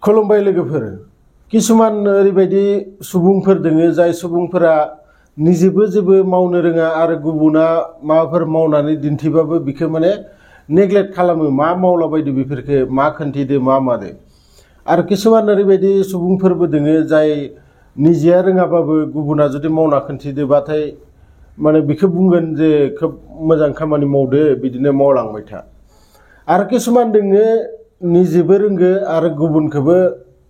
खुलुमबाय लोगोफोर किसुमान ओरैबायदि सुबुंफोर दोङो जाय सुबुंफोरा निजेबो जेबो मावनो रोङा आरो गुबुना माबाफोर मावनानै दिन्थिबाबो बिखौ माने नेग्लेक्ट खालामो मा मावला बायदो बेफोरखौ मा खोन्थिदो मा मादो आरो किसुमान ओरैबायदि सुबुंफोरबो दोङो जाय निजेया रोङाबाबो गुबुना जुदि मावना खोन्थिदोबाथाय माने बिखौ बुंगोन जे खोब मोजां खामानि मावदो बिदिनो मावलांबाय था आरो किसुमान दोङो निजेबो रोंगो आरो गुबुनखौबो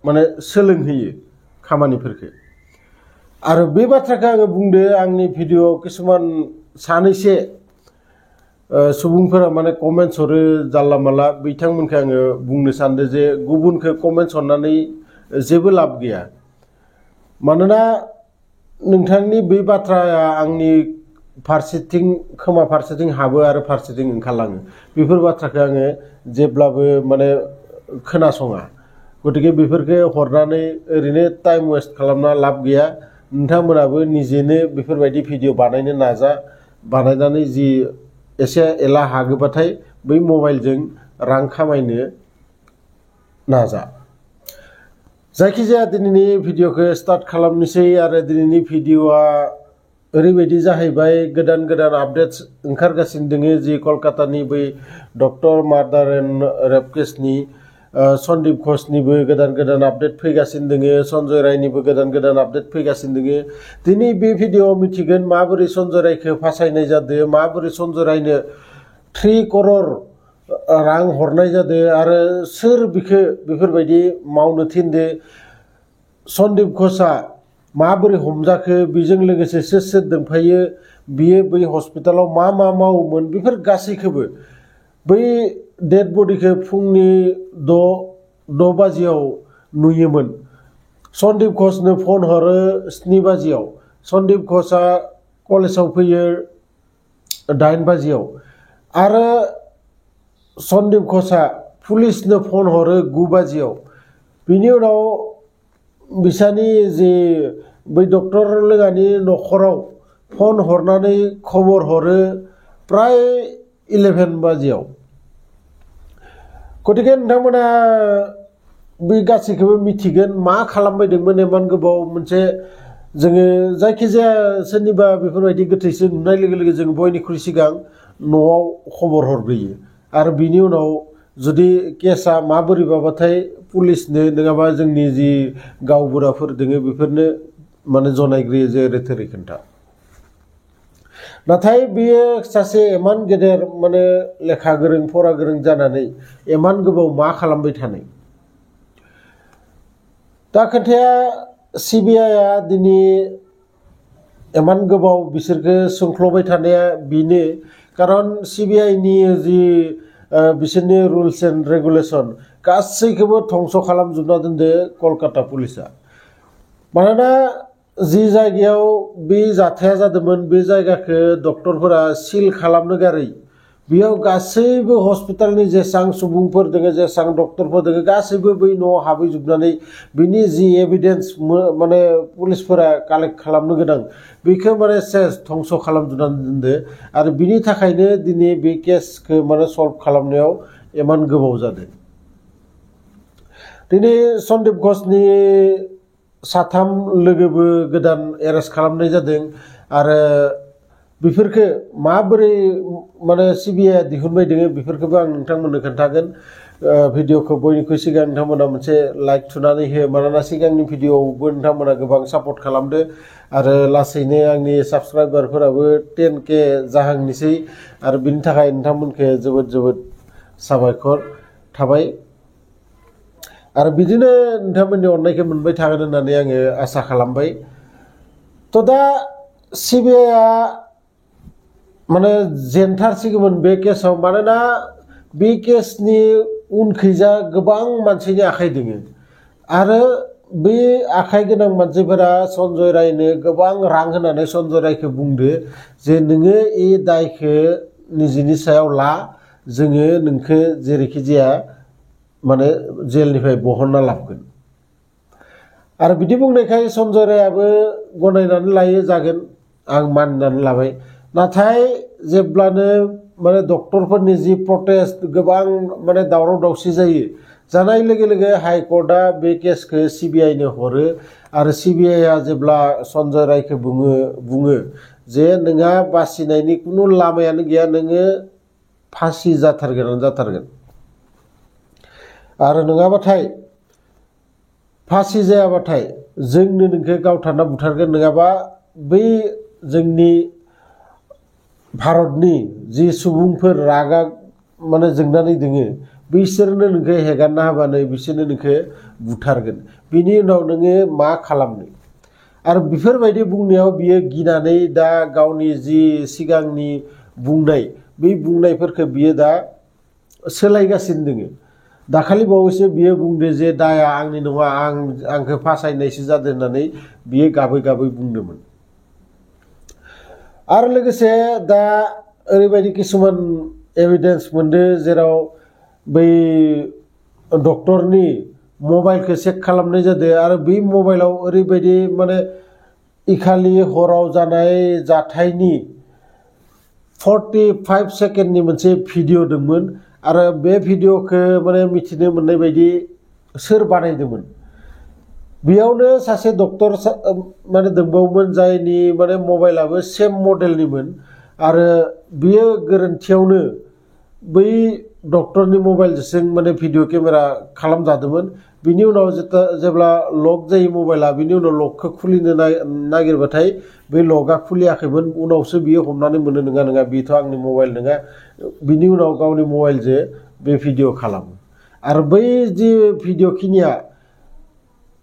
माने सोलोंहोयो खामानिफोरखौ आरो बे बाथ्राखौ आङो बुंदो आंनि भिडिअआव किसुमान सानैसे सुबुंफोरा माने कमेन्ट्स हरो जानला माला बिथांमोनखौ आङो बुंनो सानदो जे गुबुनखौ कमेन्ट्स हरनानै जेबो लाब गैया मानोना नोंथांनि बे बाथ्राया आंनि फारसेथिं खोमा फारसेथिं हाबो आरो फारसेथिं ओंखारलाङो बेफोर बाथ्राखौ आङो जेब्लाबो माने खोनासङा गतिके बेफोरखौ हरनानै ओरैनो टाइम वेस्ट खालामना लाब गैया नोंथांमोनाबो निजेनो बेफोरबायदि भिडिअ बानायनो नाजा बानायनानै जि एसे एला हागोबाथाय बै मबाइलजों रां खामायनो नाजा जायखिजाया दिनैनि भिडिअखौ स्टार्ट खालामनोसै आरो दिनैनि भिडिअआ ओरैबायदि जाहैबाय गोदान गोदान आपडेट्स ओंखारगासिनो दोङो जि कलकातानि बै डक्टर मार्डार एन्ड रेप केसनि सन्दीप घोषनिबो गोदान गोदान आपडेट फैगासिनो दोङो सन्जय रायनिबो गोदान गोदान आपडेट फैगासिनो दोङो दिनै बे भिडिअआव मिथिगोन माबोरै सन्जय रायखौ फासायनाय जादों माबोरै सन्जय रायनो 3 करोड़ रां हरनाय जादों आरो सोर बिखौ बेफोरबायदि मावनो थिनदो सन्दीप घोषआ माबोरै हमजाखो बेजों लोगोसे सोर सोर दंफायो बियो बै हस्पिटालाव मा मावोमोन बेफोर गासैखौबो बै डेड बडिखौ फुंनि 6 बाजियाव नुयोमोन सन्दीप घोषनो फन हरो 7 बाजियाव सन्दीप घोषआ कलेजाव फैयो 8 बाजियाव आरो सन्दीप घोषआ पुलिसनो फन हरो 9 बाजियाव बिनि उनाव बिसानि जे बै डक्टर लोगानि न'खराव फन हरनानै खबर हरो प्राय 11 बाजियाव गतिके नोंथांमोना बे गासैखौबो मिथिगोन मा खालामबायदोंमोन इमान गोबाव मोनसे जोङो जायखिजाया सोरनिबा बेफोरबायदि गोथैसो नुनाय लोगो लोगो जों बयनिख्रुइ सिगां न'आव खबर हरग्रोयो आरो बिनि उनाव जुदि केसा माबोरैबाबाथाय पुलिसनो नङाबा जोंनि जि गावबुराफोर दोङो बेफोरनो माने जनायग्रोयो जे रोथोरै खोन्था नाथाय बियो सासे इमान गेदेर माने लेखा गोरों फरा गोरों जानानै इमान गोबाव मा खालामबाय थानाय दा खोथाया सिबिआइआ दिनै इमान गोबाव बिसोरखौ सोंख्ल'बाय थानाया बेनो खारन सिबिआइनि जि बिसोरनि रुल्स एन्ड रेगुलेसन गासैखौबो धंस खालामजोबना दोनदो कलकाता पुलिसा मानोना जि जायगायाव बे जाथाया जादोंमोन बे जायगाखौ डक्टरफोरा सिल खालामनो गारै बेयाव गासैबो हस्पिटालनि जेसां सुबुंफोर दोङो जेसां डक्टरफोर दोङो गासैबो बै न'आव हाबहैजोबनानै बिनि जि एभिडेन्स माने पुलिसफोरा कालेक्ट खालामनो गोनां बेखौ माने सेस धंस खालामजोबनानै दोनदो आरो बिनि थाखायनो दिनै बे केसखौ माने सल्भ खालामनायाव इमान गोबाव जादों दिनै सन्दीप घोषनि 3 लोगोबो गोदान एरेस्ट खालामनाय जादों आरो बेफोरखौ माबोरै माने सिबिआइआ दिहुनबाय दोङो बेफोरखौबो आं नोंथांमोननो खोन्थागोन भिडिअखौ बयनिख्रुइ सिगां नोंथांमोना मोनसे लाइक थुनानै हो मानोना सिगांनि भिडिअआवबो नोंथांमोना गोबां सापर्ट खालामदो आरो लासैनो आंनि साबस्क्राइबारफोराबो 10K जाहांनोसै आरो बिनि थाखाय नोंथांमोनखौ जोबोद जोबोद साबायखर थाबाय आरो बिदिनो नोंथांमोननि अननायखौ मोनबाय थागोन होननानै आङो आसा खालामबाय थ' दा सिबिआइआ माने जेनथारसिगौमोन बे केसाव मानोना बे केसनि उनखैजा गोबां मानसिनि आखाइ दोङो आरो बे आखाइ गोनां मानसिफोरा सन्जय रायनो गोबां रां होनानै सन्जय रायखौ बुंदो जे नोङो ए दायखौ निजेनि सायाव ला जोङो नोंखौ जेरैखि जाया माने जेलनिफ्राय बहनना लाबगोन आरो बिदि बुंनायखाय सन्जय रायाबो गनायनानै लायो जागोन आं मानिनानै लाबाय नाथाय जेब्लानो माने डक्टरफोरनि जि प्रटेस्ट गोबां माने दावराव दावसि जायो जानाय लोगो लोगो हाइकर्टआ बे केसखौ CBI नो हरो आरो CBI आ जेब्ला सन्जय रायखौ बुङो जे नोंहा बासिनायनि कुनु लामायानो गैया नोङो फासि जाथारगोन आरो नङाबाथाय फासि जायाबाथाय जोंनो नोंखौ गावथारना बुथारगोन नङाबा बै जोंनि भारतनि जि सुबुंफोर रागा माने जोंनानै दोङो बिसोरनो नोंखौ हेगारना होबानो बिसोरनो नोंखौ बुथारगोन बिनि उनाव नोङो मा खालामनो आरो बेफोरबायदि बुंनायाव बियो गिनानै दा गावनि जि सिगांनि बुंनाय बै बुंनायफोरखौ बियो दा सोलायगासिनो दोङो दाखालि बावैसो बियो बुंदो जे दाया आंनि नङा आंखौ फासायनायसो जादों होननानै बियो गाबै बुंदोंमोन आरो लोगोसे दा ओरैबायदि किसुमान एभिडेन्स मोनदो जेराव बै डक्टरनि मबाइलखौ चेक खालामनाय जादों आरो बे मबाइलाव ओरैबायदि माने इखालि हराव जानाय जाथायनि 45 सेकेन्डनि मोनसे भिडिअ दंमोन आरो बे भिडिअखौ माने मिथिनो मोननाय बायदि सोर बानायदोंमोन बेयावनो सासे डक्टर माने दंबावोमोन जायनि माने मबाइलाबो सेम मडेलनिमोन आरो बियो गोरोन्थियावनो बै डक्टरनि मबाइलजों माने भिडिअ केमेरा खालामजादोंमोन बिनि उनाव जेब्ला लक जायो मबाइला बिनि उनाव लकखौ खुलिनो नागिरबाथाय बे लकआ खुलियाखैमोन उनावसो बियो हमनानै मोनो नङा बेथ' आंनि मबाइल नङा बिनि उनाव गावनि मबाइलजों बे भिडिअ खालामो आरो बै जि भिडिअ खिनिया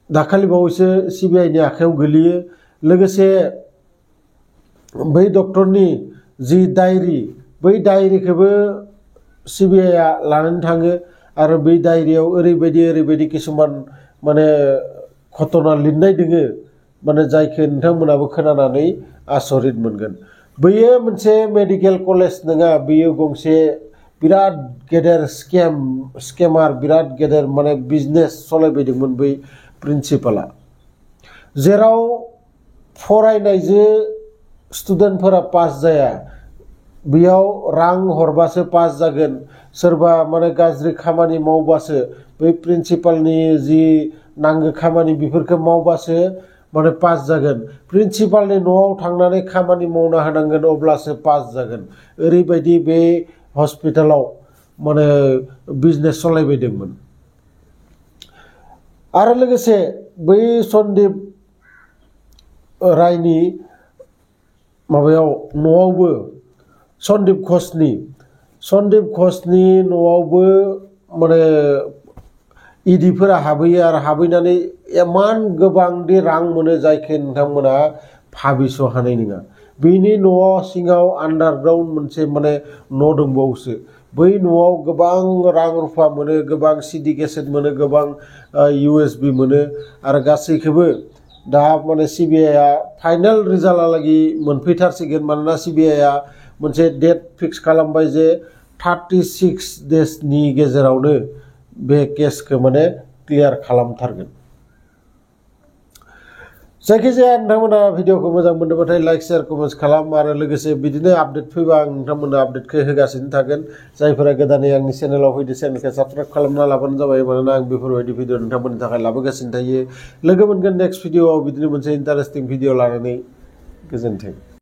दाखालि बावैसो CBI नि आखायाव गोलैयो लोगोसे बै डक्टरनि जि डायरि बै डायरिखौबो CBI आ लानानै थाङो आरो बै डायरियाव ओरैबायदि किसुमान माने घटना लिरनाय दोङो माने जायखौ नोंथांमोनाबो खोनानानै आसरित मोनगोन बैयो मोनसे मेडिकेल कलेज नङा बेयो गंसे बिराद गेदेर स्केमार बिराद गेदेर माने बिजनेस सालायबायदोंमोन बै प्रिन्सिपाला जेराव फरायनायजों स्टुडेन्टफोरा पास जाया बेयाव रां हरबासो पास जागोन सोरबा माने गाज्रि खामानि मावबासो बै प्रिन्सिपालनि जि नांगौ खामानि बेफोरखौ मावबासो माने पास जागोन प्रिन्सिपालनि न'आव थांनानै खामानि मावना होनांगोन अब्लासो पास जागोन ओरैबायदि बे हस्पिटालाव माने बिजनेस सालायबायदोंमोन आरो लोगोसे बै सन्दीप रायनि माबायाव न'आवबो सन्दीप घोषनि न'आवबो माने इडिफोरा हाबहैयो आरो हाबहैनानै इमान गोबांदि रां मोनो जायखौ नोंथांमोना भाबिस' हानाय नङा बेनि न'आव सिङाव आन्डारग्राउन्ड मोनसे माने न' दंबावोसो बै न'आव गोबां रां रुफा मोनो गोबां CD केसेट मोनो गोबां USB मोनो आरो गासैखौबो दा माने CBI आ फाइनाल रिजाल्टहालागि मोनफैथारसिगोन मानोना CBI आ मोनसे डेट फिक्स खालामबाय जे 36 डेजनि गेजेरावनो बे केसखौ माने क्लियार खालामथारगोन जायखिजाया नोंथांमोना भिडिअखौ मोजां मोनदोंबाथाय लाइक शेयार कमेन्ट्स खालाम आरो लोगोसे बिदिनो आपडेट फैबा आं नोंथांमोननो आपडेटखौ होगासिनो थागोन जायफोरा गोदानै आंनि चेनेलाव फैदो चेनेलखौ साबस्क्राइब खालामना लाबानो जाबाय मानोना आं बेफोरबायदि भिडिअ नोंथांमोननि थाखाय लाबोगासिनो थायो लोगो मोनगोन नेक्स्ट भिडिअआव बिदिनो मोनसे इन्टारेस्टिं भिडिअ लानानै गोजोन्थों